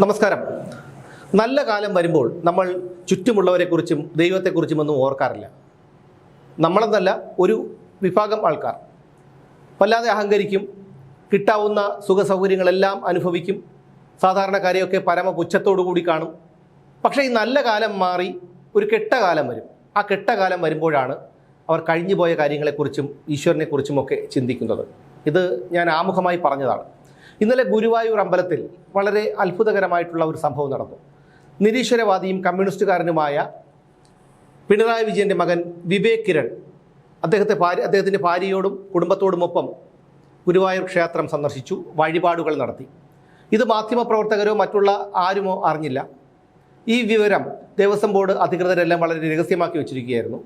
നമസ്കാരം. നല്ല കാലം വരുമ്പോൾ നമ്മൾ ചുറ്റുമുള്ളവരെക്കുറിച്ചും ദൈവത്തെക്കുറിച്ചുമൊന്നും ഓർക്കാറില്ല. നമ്മളെന്നല്ല, ഒരു വിഭാഗം ആൾക്കാർ വല്ലാതെ അഹങ്കരിക്കും, കിട്ടാവുന്ന സുഖസൗകര്യങ്ങളെല്ലാം അനുഭവിക്കും, സാധാരണക്കാരെയൊക്കെ പരമപുച്ഛത്തോടു കൂടി കാണും. പക്ഷേ ഈ നല്ല കാലം മാറി ഒരു കെട്ട കാലം വരും. ആ കെട്ട കാലം വരുമ്പോഴാണ് അവർ കഴിഞ്ഞുപോയ കാര്യങ്ങളെക്കുറിച്ചും ഈശ്വരനെക്കുറിച്ചുമൊക്കെ ചിന്തിക്കുന്നത്. ഇത് ഞാൻ ആമുഖമായി പറഞ്ഞതാണ്. ഇന്നലെ ഗുരുവായൂർ അമ്പലത്തിൽ വളരെ അത്ഭുതകരമായിട്ടുള്ള ഒരു സംഭവം നടന്നു. നിരീശ്വരവാദിയും കമ്മ്യൂണിസ്റ്റുകാരനുമായ പിണറായി വിജയൻ്റെ മകൻ വിവേക് കിരൺ അദ്ദേഹത്തിൻ്റെ ഭാര്യയോടും കുടുംബത്തോടുമൊപ്പം ഗുരുവായൂർ ക്ഷേത്രം സന്ദർശിച്ചു, വഴിപാടുകൾ നടത്തി. ഇത് മാധ്യമപ്രവർത്തകരോ മറ്റുള്ള ആരുമോ അറിഞ്ഞില്ല. ഈ വിവരം ദേവസ്വം ബോർഡ് അധികൃതരെല്ലാം വളരെ രഹസ്യമാക്കി വെച്ചിരിക്കുകയായിരുന്നു.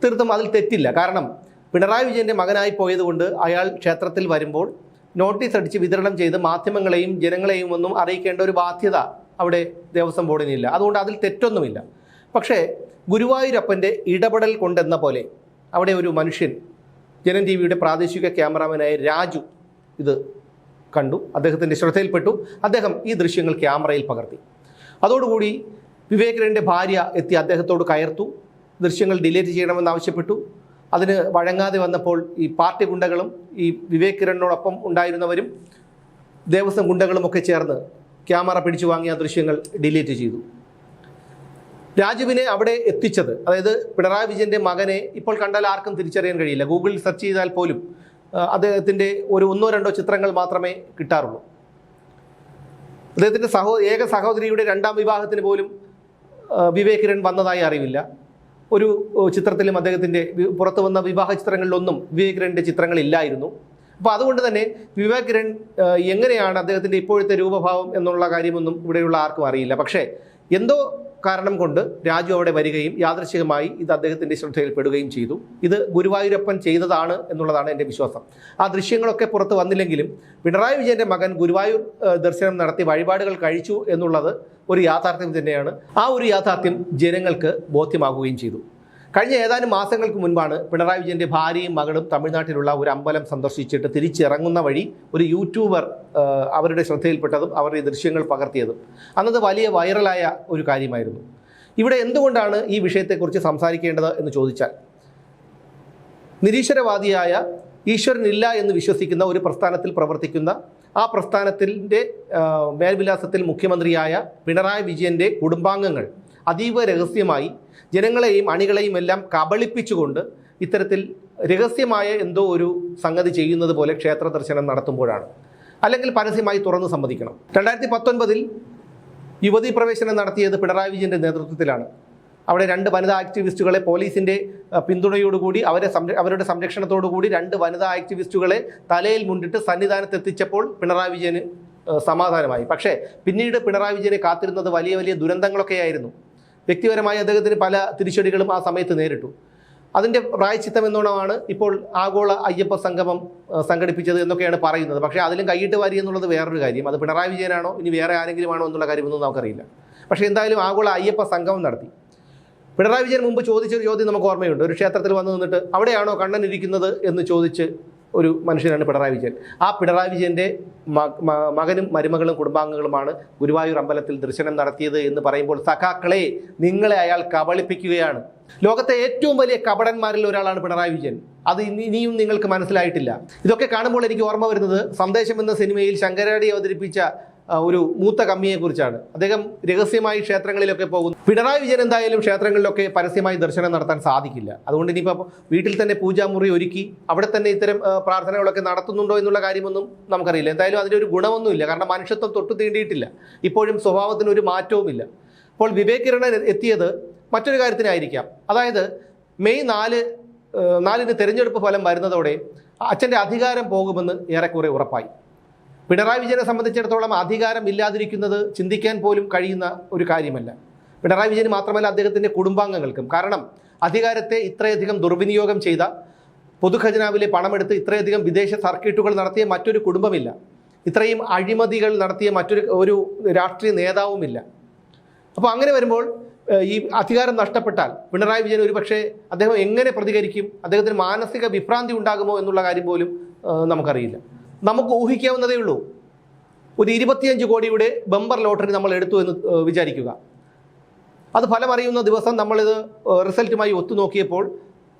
തീർത്തും അതിൽ തെറ്റില്ല. കാരണം പിണറായി വിജയൻ്റെ മകനായി പോയതുകൊണ്ട് അയാൾ ക്ഷേത്രത്തിൽ വരുമ്പോൾ നോട്ടീസ് അടിച്ച് വിതരണം ചെയ്ത് മാധ്യമങ്ങളെയും ജനങ്ങളെയും ഒന്നും അറിയിക്കേണ്ട ഒരു ബാധ്യത അവിടെ ദേവസ്വം ബോർഡിനില്ല. അതുകൊണ്ട് അതിൽ തെറ്റൊന്നുമില്ല. പക്ഷേ ഗുരുവായൂരപ്പൻ്റെ ഇടപെടൽ കൊണ്ടെന്ന പോലെ അവിടെ ഒരു മനുഷ്യൻ, ജനം ടി വിയുടെ പ്രാദേശിക ക്യാമറാമാനായ രാജു ഇത് കണ്ടു, അദ്ദേഹത്തിൻ്റെ ശ്രദ്ധയിൽപ്പെട്ടു. അദ്ദേഹം ഈ ദൃശ്യങ്ങൾ ക്യാമറയിൽ പകർത്തി. അതോടുകൂടി വിവേകിരൻ്റെ ഭാര്യ എത്തി അദ്ദേഹത്തോട് കയർത്തു, ദൃശ്യങ്ങൾ ഡിലീറ്റ് ചെയ്യണമെന്നാവശ്യപ്പെട്ടു. അതിന് വഴങ്ങാതെ വന്നപ്പോൾ ഈ പാർട്ടി ഗുണ്ടകളും ഈ വിവേക് കിരണിനോടൊപ്പം ഉണ്ടായിരുന്നവരും ദേവസ്വം ഗുണ്ടകളും ഒക്കെ ചേർന്ന് ക്യാമറ പിടിച്ചു വാങ്ങിയ ദൃശ്യങ്ങൾ ഡിലീറ്റ് ചെയ്തു. രാജുവിനെ അവിടെ എത്തിച്ചത്, അതായത് പിണറായി വിജയൻ്റെ മകനെ ഇപ്പോൾ കണ്ടാൽ ആർക്കും തിരിച്ചറിയാൻ കഴിയില്ല. ഗൂഗിളിൽ സെർച്ച് ചെയ്താൽ പോലും അദ്ദേഹത്തിൻ്റെ ഒരു 1-2 ചിത്രങ്ങൾ മാത്രമേ കിട്ടാറുള്ളൂ. അദ്ദേഹത്തിൻ്റെ ഏക സഹോദരിയുടെ 2ാം വിവാഹത്തിന് പോലും വിവേക് കിരൺ വന്നതായി അറിവില്ല. ഒരു ചിത്രത്തിലും അദ്ദേഹത്തിൻ്റെ പുറത്തു വന്ന വിവാഹ ചിത്രങ്ങളിലൊന്നും വിവേക് കിരണിൻ്റെ ചിത്രങ്ങളില്ലായിരുന്നു. അപ്പോൾ അതുകൊണ്ട് തന്നെ വിവേക് കിരൺ എങ്ങനെയാണ് അദ്ദേഹത്തിൻ്റെ ഇപ്പോഴത്തെ രൂപഭാവം എന്നുള്ള കാര്യമൊന്നും ഇവിടെയുള്ള ആർക്കും അറിയില്ല. പക്ഷേ എന്തോ കാരണം കൊണ്ട് രാജു അവിടെ വരികയും യാദൃശ്ചികമായി ഇത് അദ്ദേഹത്തിൻ്റെ ശ്രദ്ധയിൽപ്പെടുകയും ചെയ്തു. ഇത് ഗുരുവായൂരപ്പൻ ചെയ്തതാണ് എന്നുള്ളതാണ് എൻ്റെ വിശ്വാസം. ആ ദൃശ്യങ്ങളൊക്കെ പുറത്ത് വന്നില്ലെങ്കിലും പിണറായി വിജയൻ്റെ മകൻ ഗുരുവായൂർ ദർശനം നടത്തി വഴിപാടുകൾ കഴിച്ചു എന്നുള്ളത് ഒരു യാഥാർത്ഥ്യം തന്നെയാണ്. ആ ഒരു യാഥാർത്ഥ്യം ജനങ്ങൾക്ക് ബോധ്യമാകുകയും ചെയ്തു. കഴിഞ്ഞ ഏതാനും മാസങ്ങൾക്ക് മുൻപാണ് പിണറായി വിജയൻ്റെ ഭാര്യയും മകളും തമിഴ്നാട്ടിലുള്ള ഒരു അമ്പലം സന്ദർശിച്ചിട്ട് തിരിച്ചിറങ്ങുന്ന വഴി ഒരു യൂട്യൂബർ അവരുടെ ശ്രദ്ധയിൽപ്പെട്ടതും അവർ ഈ ദൃശ്യങ്ങൾ പകർത്തിയതും. അന്നത് വലിയ വൈറലായ ഒരു കാര്യമായിരുന്നു. ഇവിടെ എന്തുകൊണ്ടാണ് ഈ വിഷയത്തെക്കുറിച്ച് സംസാരിക്കേണ്ടത് എന്ന് ചോദിച്ചാൽ, നിരീശ്വരവാദിയായ ഈശ്വരനില്ല എന്ന് വിശ്വസിക്കുന്ന ഒരു പ്രസ്ഥാനത്തിൽ പ്രവർത്തിക്കുന്ന, ആ പ്രസ്ഥാനത്തിൻ്റെ മേൽവിലാസത്തിൽ മുഖ്യമന്ത്രിയായ പിണറായി വിജയൻ്റെ കുടുംബാംഗങ്ങൾ അതീവ രഹസ്യമായി ജനങ്ങളെയും അണികളെയും എല്ലാം കബളിപ്പിച്ചുകൊണ്ട് ഇത്തരത്തിൽ രഹസ്യമായ എന്തോ ഒരു സംഗതി ചെയ്യുന്നത് പോലെ ക്ഷേത്ര ദർശനം നടത്തുമ്പോഴാണ്, അല്ലെങ്കിൽ പരസ്യമായി തുറന്ന് സമ്മതിക്കണം. 2019 യുവതീ പ്രവേശനം നടത്തിയത് പിണറായി വിജയൻ്റെ നേതൃത്വത്തിലാണ്. അവിടെ 2 വനിതാ ആക്ടിവിസ്റ്റുകളെ പോലീസിൻ്റെ പിന്തുണയോടുകൂടി അവരുടെ സംരക്ഷണത്തോടുകൂടി 2 വനിതാ ആക്ടിവിസ്റ്റുകളെ തലയിൽ മുണ്ടിട്ട് സന്നിധാനത്തെത്തിച്ചപ്പോൾ പിണറായി വിജയന് സമാധാനമായി. പക്ഷേ പിന്നീട് പിണറായി വിജയനെ കാത്തിരുന്നത് വലിയ വലിയ ദുരന്തങ്ങളൊക്കെയായിരുന്നു. വ്യക്തിപരമായി അദ്ദേഹത്തിന് പല തിരിച്ചടികളും ആ സമയത്ത് നേരിട്ടു. അതിൻ്റെ പ്രായശ്ചിത്തം എന്നോണമാണ് ഇപ്പോൾ ആഗോള അയ്യപ്പ സംഗമം സംഘടിപ്പിച്ചത് എന്നൊക്കെയാണ് പറയുന്നത്. പക്ഷേ അതിലും കൈയിട്ട് വാരി എന്നുള്ളത് വേറൊരു കാര്യം. അത് പിണറായി വിജയനാണോ ഇനി വേറെ ആരെങ്കിലും ആണോ എന്നുള്ള കാര്യമൊന്നും നമുക്കറിയില്ല. പക്ഷേ എന്തായാലും ആഗോള അയ്യപ്പ സംഗമം നടത്തി. പിണറായി വിജയൻ മുമ്പ് ചോദിച്ചൊരു ചോദ്യം നമുക്ക് ഓർമ്മയുണ്ട്. ഒരു ക്ഷേത്രത്തിൽ വന്നു നിന്നിട്ട് അവിടെയാണോ കണ്ണൻ ഇരിക്കുന്നത് എന്ന് ചോദിച്ച് ഒരു മനുഷ്യനാണ് പിണറായി വിജയൻ. ആ പിണറായി വിജയൻ്റെ മകനും മരുമകളും കുടുംബാംഗങ്ങളുമാണ് ഗുരുവായൂർ അമ്പലത്തിൽ ദർശനം നടത്തിയത് എന്ന് പറയുമ്പോൾ, സഖാക്കളെ, നിങ്ങളെ അയാൾ കബളിപ്പിക്കുകയാണ്. ലോകത്തെ ഏറ്റവും വലിയ കപടന്മാരിൽ ഒരാളാണ് പിണറായി വിജയൻ. അത് ഇനിയും നിങ്ങൾക്ക് മനസ്സിലായിട്ടില്ല. ഇതൊക്കെ കാണുമ്പോൾ എനിക്ക് ഓർമ്മ വരുന്നത് സന്ദേശം എന്ന സിനിമയിൽ ശങ്കരാടി അവതരിപ്പിച്ച ഒരു മൂത്ത കമ്മിയെക്കുറിച്ചാണ്. അദ്ദേഹം രഹസ്യമായി ക്ഷേത്രങ്ങളിലൊക്കെ പോകുന്നു. പിണറായി വിജയൻ എന്തായാലും ക്ഷേത്രങ്ങളിലൊക്കെ പരസ്യമായി ദർശനം നടത്താൻ സാധിക്കില്ല. അതുകൊണ്ട് ഇനിയിപ്പോൾ വീട്ടിൽ തന്നെ പൂജാമുറി ഒരുക്കി അവിടെ തന്നെ ഇത്തരം പ്രാർത്ഥനകളൊക്കെ നടത്തുന്നുണ്ടോ എന്നുള്ള കാര്യമൊന്നും നമുക്കറിയില്ല. എന്തായാലും അതിനൊരു ഗുണമൊന്നുമില്ല. കാരണം മനുഷ്യത്വം തൊട്ടു തീണ്ടിയിട്ടില്ല. ഇപ്പോഴും സ്വഭാവത്തിന് ഒരു മാറ്റവുമില്ല. അപ്പോൾ വിവേക് കിരൺ എത്തിയത് മറ്റൊരു കാര്യത്തിനായിരിക്കാം. അതായത് മെയ് 4-ന് തെരഞ്ഞെടുപ്പ് ഫലം വരുന്നതോടെ അച്ഛൻ്റെ അധികാരം പോകുമെന്ന് ഏറെക്കുറെ ഉറപ്പായി. പിണറായി വിജയനെ സംബന്ധിച്ചിടത്തോളം അധികാരം ഇല്ലാതിരിക്കുന്നത് ചിന്തിക്കാൻ പോലും കഴിയുന്ന ഒരു കാര്യമല്ല. പിണറായി വിജയന് മാത്രമല്ല, അദ്ദേഹത്തിൻ്റെ കുടുംബാംഗങ്ങൾക്കും. കാരണം അധികാരത്തെ ഇത്രയധികം ദുർവിനിയോഗം ചെയ്ത, പൊതുഖജനാവിലെ പണമെടുത്ത് ഇത്രയധികം വിദേശ സർക്കിട്ടുകൾ നടത്തിയ മറ്റൊരു കുടുംബമില്ല. ഇത്രയും അഴിമതികൾ നടത്തിയ മറ്റൊരു രാഷ്ട്രീയ നേതാവുമില്ല. അപ്പോൾ അങ്ങനെ വരുമ്പോൾ ഈ അധികാരം നഷ്ടപ്പെട്ടാൽ പിണറായി വിജയൻ ഒരുപക്ഷെ അദ്ദേഹം എങ്ങനെ പ്രതികരിക്കും, അദ്ദേഹത്തിന് മാനസിക വിഭ്രാന്തി ഉണ്ടാകുമോ എന്നുള്ള കാര്യം പോലും നമുക്കറിയില്ല. നമുക്ക് ഊഹിക്കാവുന്നതേ ഉള്ളൂ. ഒരു 25 കോടിയുടെ ബമ്പർ ലോട്ടറി നമ്മൾ എടുത്തു എന്ന് വിചാരിക്കുക. അത് ഫലമറിയുന്ന ദിവസം നമ്മളിത് റിസൾട്ടുമായി ഒത്തുനോക്കിയപ്പോൾ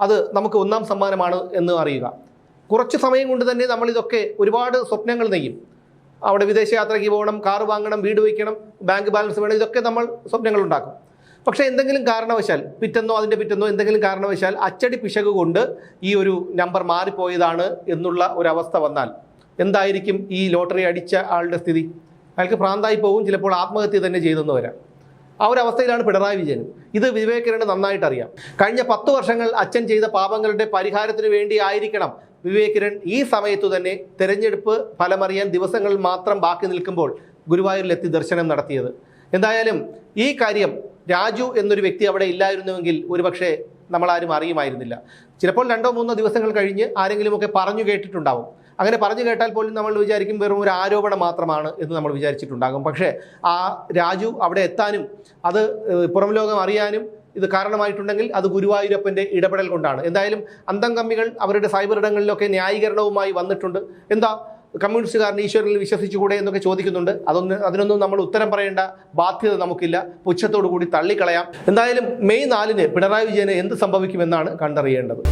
അത് നമുക്ക് 1ാം സമ്മാനമാണ് എന്ന് അറിയുക. കുറച്ച് സമയം കൊണ്ട് തന്നെ നമ്മളിതൊക്കെ ഒരുപാട് സ്വപ്നങ്ങൾ നെയ്യും. അവിടെ വിദേശയാത്രയ്ക്ക് പോകണം, കാർ വാങ്ങണം, വീട് വയ്ക്കണം, ബാങ്ക് ബാലൻസ് വേണം, ഇതൊക്കെ നമ്മൾ സ്വപ്നങ്ങൾ ഉണ്ടാക്കും. പക്ഷേ എന്തെങ്കിലും കാരണവശാൽ അതിൻ്റെ പിറ്റെന്നോ എന്തെങ്കിലും കാരണവശാൽ അച്ചടി പിശക് കൊണ്ട് ഈ ഒരു നമ്പർ മാറിപ്പോയതാണ് എന്നുള്ള ഒരവസ്ഥ വന്നാൽ എന്തായിരിക്കും ഈ ലോട്ടറി അടിച്ച ആളുടെ സ്ഥിതി? അയാൾക്ക് ഭ്രാന്തായി പോകും, ചിലപ്പോൾ ആത്മഹത്യ തന്നെ ചെയ്തെന്ന് വരാം. ആ ഒരു അവസ്ഥയിലാണ് പിണറായി വിജയനും. ഇത് വിവേക് കിരണ് നന്നായിട്ട് അറിയാം. കഴിഞ്ഞ 10 വർഷങ്ങൾ അച്ഛൻ ചെയ്ത പാപങ്ങളുടെ പരിഹാരത്തിന് വേണ്ടി ആയിരിക്കണം വിവേക് കിരൺ ഈ സമയത്തു തന്നെ തെരഞ്ഞെടുപ്പ് ഫലമറിയാൻ ദിവസങ്ങൾ മാത്രം ബാക്കി നിൽക്കുമ്പോൾ ഗുരുവായൂരിലെത്തി ദർശനം നടത്തിയത്. എന്തായാലും ഈ കാര്യം രാജു എന്നൊരു വ്യക്തി അവിടെ ഇല്ലായിരുന്നുവെങ്കിൽ ഒരുപക്ഷെ നമ്മളാരും അറിയുമായിരുന്നില്ല. ചിലപ്പോൾ 2-3 ദിവസങ്ങൾ കഴിഞ്ഞ് ആരെങ്കിലുമൊക്കെ പറഞ്ഞു കേട്ടിട്ടുണ്ടാവും. അങ്ങനെ പറഞ്ഞു കേട്ടാൽ പോലും നമ്മൾ വിചാരിക്കും വെറും ഒരു ആരോപണം മാത്രമാണ് എന്ന് നമ്മൾ വിചാരിച്ചിട്ടുണ്ടാകും. പക്ഷേ ആ രാജു അവിടെ എത്താനും അത് പുറം ലോകം അറിയാനും ഇത് കാരണമായിട്ടുണ്ടെങ്കിൽ അത് ഗുരുവായൂരപ്പൻ്റെ ഇടപെടൽ കൊണ്ടാണ്. എന്തായാലും അന്തം കമ്മികൾ അവരുടെ സൈബർ ഇടങ്ങളിലൊക്കെ ന്യായീകരണവുമായി വന്നിട്ടുണ്ട്. എന്താ കമ്മ്യൂണിസ്റ്റുകാരൻ ഈശ്വരനിൽ വിശ്വസിച്ചുകൂടെ എന്നൊക്കെ ചോദിക്കുന്നുണ്ട്. അതിനൊന്നും നമ്മൾ ഉത്തരം പറയേണ്ട ബാധ്യത നമുക്കില്ല. പുച്ഛത്തോടു കൂടി തള്ളിക്കളയാം. എന്തായാലും മെയ് 4-ന് പിണറായി വിജയന് എന്ത് സംഭവിക്കുമെന്നാണ് കണ്ടറിയേണ്ടത്.